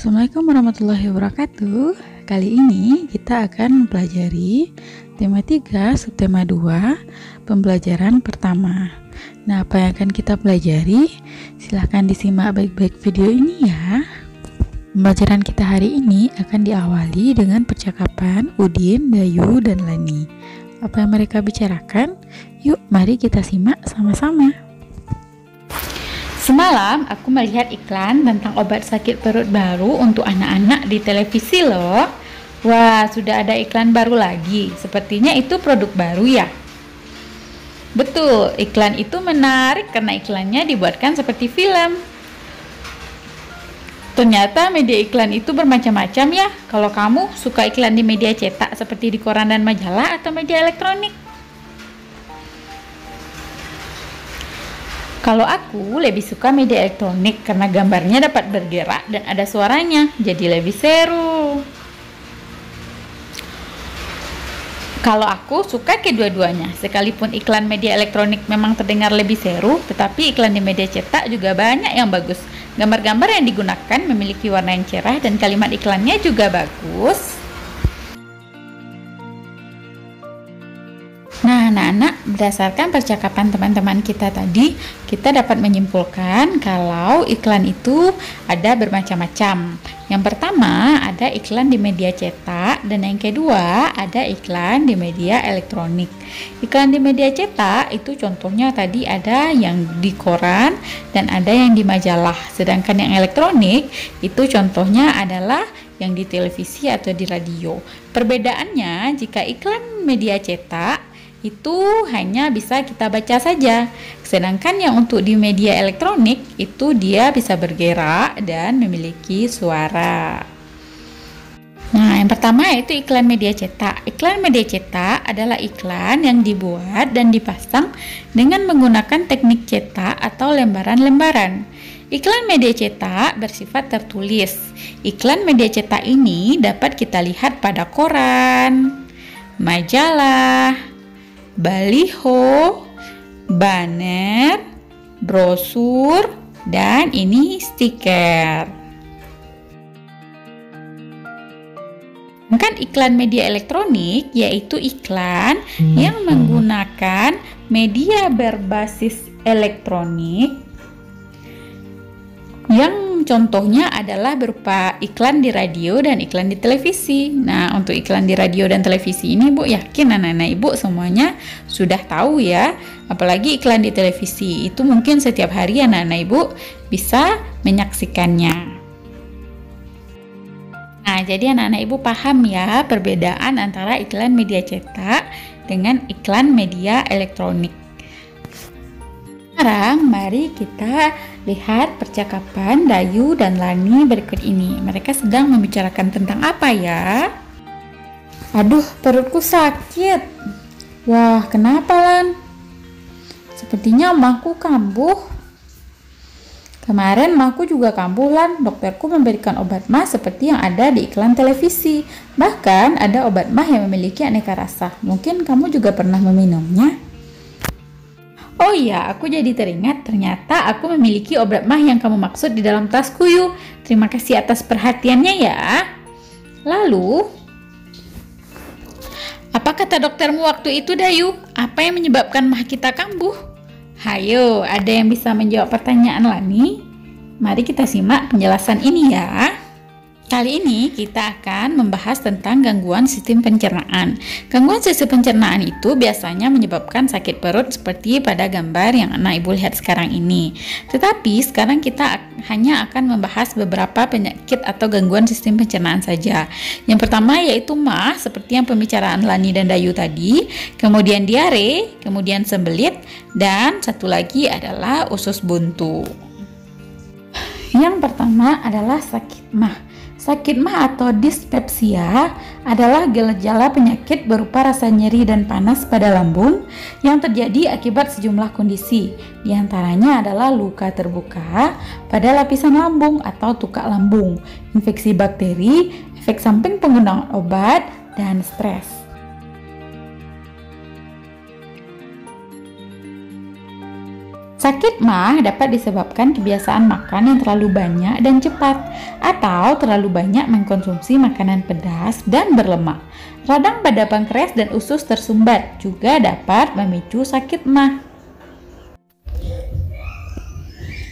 Assalamualaikum warahmatullahi wabarakatuh. Kali ini kita akan mempelajari tema 3, subtema 2, pembelajaran pertama. Nah, apa yang akan kita pelajari? Silahkan disimak baik-baik video ini ya. Pembelajaran kita hari ini akan diawali dengan percakapan Udin, Dayu, dan Lani. Apa yang mereka bicarakan? Yuk, mari kita simak sama-sama. Semalam aku melihat iklan tentang obat sakit perut baru untuk anak-anak di televisi loh. Wah, sudah ada iklan baru lagi. Sepertinya itu produk baru ya. Betul, iklan itu menarik karena iklannya dibuatkan seperti film. Ternyata media iklan itu bermacam-macam ya. Kalau kamu suka iklan di media cetak seperti di koran dan majalah atau media elektronik? Kalau aku lebih suka media elektronik karena gambarnya dapat bergerak dan ada suaranya, jadi lebih seru. Kalau aku suka kedua-duanya, sekalipun iklan media elektronik memang terdengar lebih seru, tetapi iklan di media cetak juga banyak yang bagus. Gambar-gambar yang digunakan memiliki warna yang cerah dan kalimat iklannya juga bagus. Nah, anak-anak, berdasarkan percakapan teman-teman kita tadi, kita dapat menyimpulkan kalau iklan itu ada bermacam-macam. Yang pertama, ada iklan di media cetak, dan yang kedua, ada iklan di media elektronik. Iklan di media cetak itu contohnya tadi ada yang di koran dan ada yang di majalah. Sedangkan yang elektronik itu contohnya adalah yang di televisi atau di radio. Perbedaannya, jika iklan media cetak itu hanya bisa kita baca saja, sedangkan yang untuk di media elektronik itu dia bisa bergerak dan memiliki suara. Nah, yang pertama yaitu iklan media cetak. Iklan media cetak adalah iklan yang dibuat dan dipasang dengan menggunakan teknik cetak atau lembaran-lembaran. Iklan media cetak bersifat tertulis. Iklan media cetak ini dapat kita lihat pada koran, majalah, baliho, banner, brosur, dan ini stiker. Sedangkan iklan media elektronik yaitu iklan yang menggunakan media berbasis elektronik yang contohnya adalah berupa iklan di radio dan iklan di televisi. Nah, untuk iklan di radio dan televisi ini Bu yakin anak-anak Ibu semuanya sudah tahu ya. Apalagi iklan di televisi itu mungkin setiap hari anak-anak Ibu bisa menyaksikannya. Nah, jadi anak-anak Ibu paham ya perbedaan antara iklan media cetak dengan iklan media elektronik. Sekarang mari kita lihat percakapan Dayu dan Lani berikut ini. Mereka sedang membicarakan tentang apa ya? Aduh, perutku sakit. Wah, kenapa Lan? Sepertinya emakku kambuh. Kemarin emakku juga kambuh Lan. Dokterku memberikan obat mah seperti yang ada di iklan televisi. Bahkan ada obat mah yang memiliki aneka rasa. Mungkin kamu juga pernah meminumnya. Oh iya, aku jadi teringat ternyata aku memiliki obat mah yang kamu maksud di dalam tasku yuk. Terima kasih atas perhatiannya ya. Lalu, apa kata doktermu waktu itu Dayu? Apa yang menyebabkan mah kita kambuh? Hayo, ada yang bisa menjawab pertanyaan Lani? Mari kita simak penjelasan ini ya. Kali ini kita akan membahas tentang gangguan sistem pencernaan. Gangguan sistem pencernaan itu biasanya menyebabkan sakit perut seperti pada gambar yang anak Ibu lihat sekarang ini. Tetapi sekarang kita hanya akan membahas beberapa penyakit atau gangguan sistem pencernaan saja. Yang pertama yaitu mah seperti yang pembicaraan Lani dan Dayu tadi, kemudian diare, kemudian sembelit, dan satu lagi adalah usus buntu. Yang pertama adalah sakit mah. Sakit mah atau dispepsia adalah gejala penyakit berupa rasa nyeri dan panas pada lambung yang terjadi akibat sejumlah kondisi. Di antaranya adalah luka terbuka pada lapisan lambung atau tukak lambung, infeksi bakteri, efek samping penggunaan obat, dan stres. Sakit MAH dapat disebabkan kebiasaan makan yang terlalu banyak dan cepat, atau terlalu banyak mengkonsumsi makanan pedas dan berlemak. Radang pada pankreas dan usus tersumbat juga dapat memicu sakit MAH.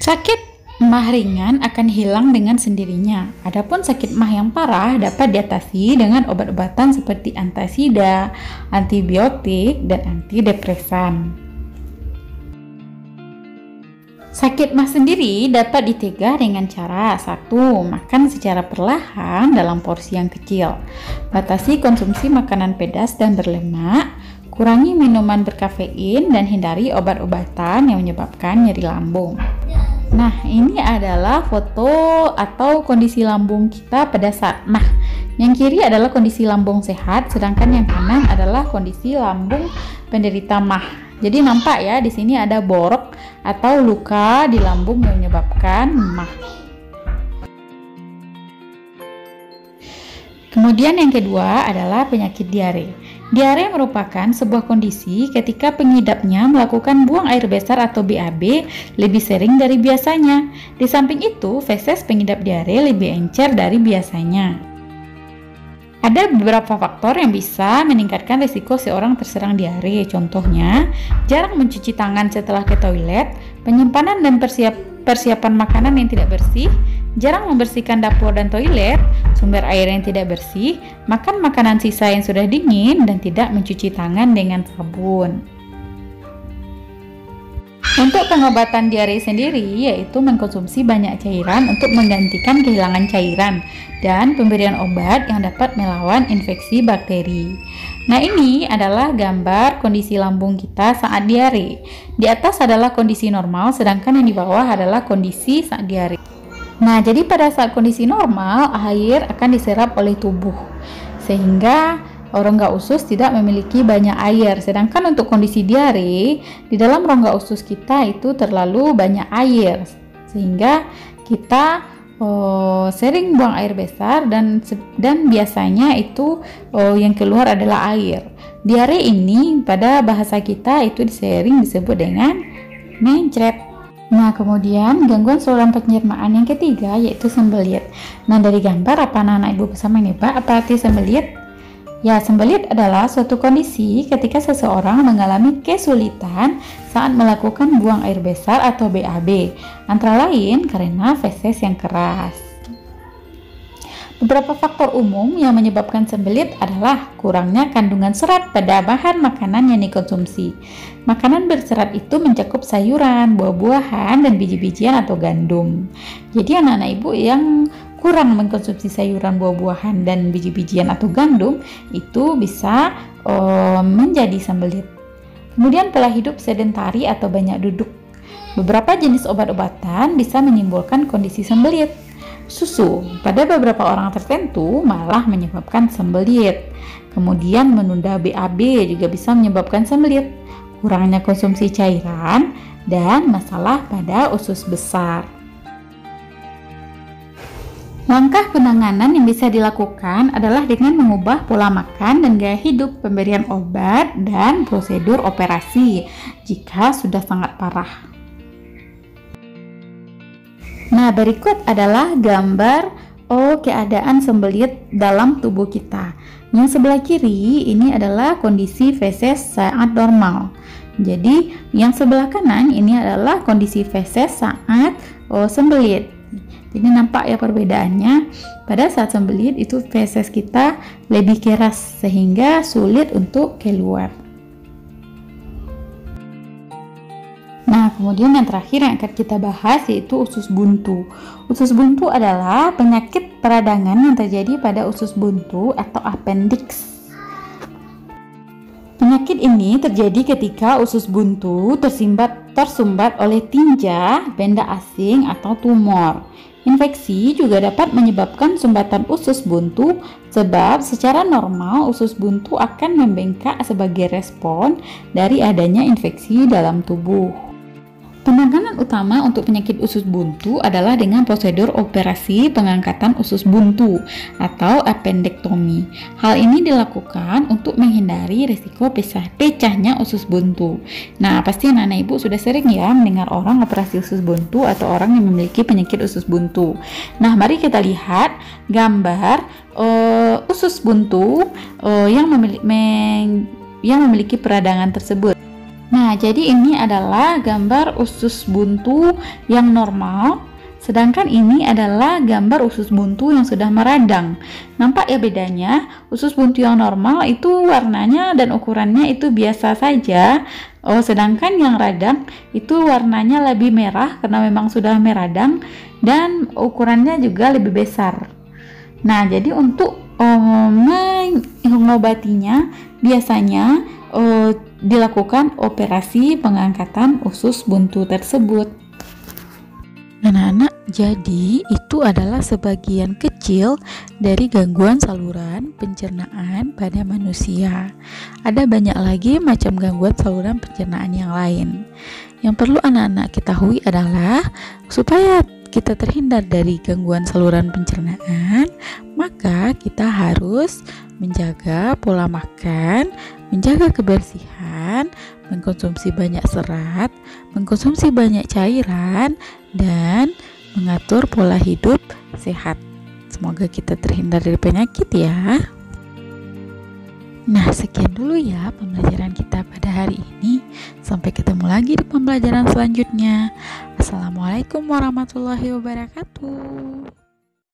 Sakit MAH ringan akan hilang dengan sendirinya. Adapun sakit MAH yang parah dapat diatasi dengan obat-obatan seperti antasida, antibiotik, dan antidepresan. Sakit MAH sendiri dapat dicegah dengan cara 1. Makan secara perlahan dalam porsi yang kecil. Batasi konsumsi makanan pedas dan berlemak. Kurangi minuman berkafein dan hindari obat-obatan yang menyebabkan nyeri lambung. Nah, ini adalah foto atau kondisi lambung kita pada saat MAH. Yang kiri adalah kondisi lambung sehat, sedangkan yang kanan adalah kondisi lambung penderita MAH. Jadi nampak ya, di sini ada borok atau luka di lambung yang menyebabkan MAH. Kemudian yang kedua adalah penyakit diare. Diare merupakan sebuah kondisi ketika pengidapnya melakukan buang air besar atau BAB lebih sering dari biasanya. Di samping itu, feses pengidap diare lebih encer dari biasanya. Ada beberapa faktor yang bisa meningkatkan risiko seorang terserang diare. Contohnya, jarang mencuci tangan setelah ke toilet, penyimpanan dan persiapan makanan yang tidak bersih, jarang membersihkan dapur dan toilet, sumber air yang tidak bersih, makan makanan sisa yang sudah dingin, dan tidak mencuci tangan dengan sabun. Untuk pengobatan diare sendiri, yaitu mengkonsumsi banyak cairan untuk menggantikan kehilangan cairan dan pemberian obat yang dapat melawan infeksi bakteri. Nah, ini adalah gambar kondisi lambung kita saat diare. Di atas adalah kondisi normal, sedangkan yang di bawah adalah kondisi saat diare. Nah, jadi pada saat kondisi normal, air akan diserap oleh tubuh, sehingga rongga usus tidak memiliki banyak air. Sedangkan untuk kondisi diare, di dalam rongga usus kita itu terlalu banyak air, sehingga kita sering buang air besar dan biasanya itu yang keluar adalah air. Diare ini pada bahasa kita itu sering disebut dengan mencret. Nah, kemudian gangguan saluran pencernaan yang ketiga yaitu sembelit. Nah, dari gambar apa anak-anak ibu bisa menebak apa arti sembelit? Ya, sembelit adalah suatu kondisi ketika seseorang mengalami kesulitan saat melakukan buang air besar atau BAB, antara lain karena feses yang keras. Beberapa faktor umum yang menyebabkan sembelit adalah kurangnya kandungan serat pada bahan makanan yang dikonsumsi. Makanan berserat itu mencakup sayuran, buah-buahan, dan biji-bijian atau gandum. Jadi anak-anak ibu yang kurang mengkonsumsi sayuran, buah-buahan, dan biji-bijian atau gandum itu bisa menjadi sembelit. Kemudian pola hidup sedentari atau banyak duduk. Beberapa jenis obat-obatan bisa menimbulkan kondisi sembelit. Susu pada beberapa orang tertentu malah menyebabkan sembelit. Kemudian menunda BAB juga bisa menyebabkan sembelit. Kurangnya konsumsi cairan dan masalah pada usus besar. Langkah penanganan yang bisa dilakukan adalah dengan mengubah pola makan dan gaya hidup, pemberian obat, dan prosedur operasi jika sudah sangat parah. Nah, berikut adalah gambar keadaan sembelit dalam tubuh kita. Yang sebelah kiri ini adalah kondisi feses saat normal. Jadi, yang sebelah kanan ini adalah kondisi feses saat sembelit. Jadi nampak ya perbedaannya. Pada saat sembelit itu feses kita lebih keras sehingga sulit untuk keluar. Nah, kemudian yang terakhir yang akan kita bahas yaitu usus buntu. Usus buntu adalah penyakit peradangan yang terjadi pada usus buntu atau appendix. Penyakit ini terjadi ketika usus buntu tersumbat oleh tinja, benda asing, atau tumor. Infeksi juga dapat menyebabkan sumbatan usus buntu sebab secara normal usus buntu akan membengkak sebagai respon dari adanya infeksi dalam tubuh. Penanganan utama untuk penyakit usus buntu adalah dengan prosedur operasi pengangkatan usus buntu atau appendektomi. Hal ini dilakukan untuk menghindari risiko pecahnya usus buntu. Nah, pasti anak-anak ibu sudah sering ya mendengar orang operasi usus buntu atau orang yang memiliki penyakit usus buntu. Nah, mari kita lihat gambar usus buntu yang memiliki peradangan tersebut. Nah, jadi ini adalah gambar usus buntu yang normal, sedangkan ini adalah gambar usus buntu yang sudah meradang. Nampak ya bedanya? Usus buntu yang normal itu warnanya dan ukurannya itu biasa saja. Sedangkan yang radang itu warnanya lebih merah karena memang sudah meradang dan ukurannya juga lebih besar. Nah, jadi untuk mengobatinya biasanya dilakukan operasi pengangkatan usus buntu tersebut. Anak-anak, jadi itu adalah sebagian kecil dari gangguan saluran pencernaan pada manusia. Ada banyak lagi macam gangguan saluran pencernaan yang lain. Yang perlu anak-anak ketahui adalah supaya kita terhindar dari gangguan saluran pencernaan, maka kita harus menjaga pola makan, menjaga kebersihan, mengkonsumsi banyak serat, mengkonsumsi banyak cairan, dan mengatur pola hidup sehat. Semoga kita terhindar dari penyakit ya. Nah, sekian dulu ya pembelajaran kita pada hari ini. Sampai ketemu lagi di pembelajaran selanjutnya. Assalamualaikum warahmatullahi wabarakatuh.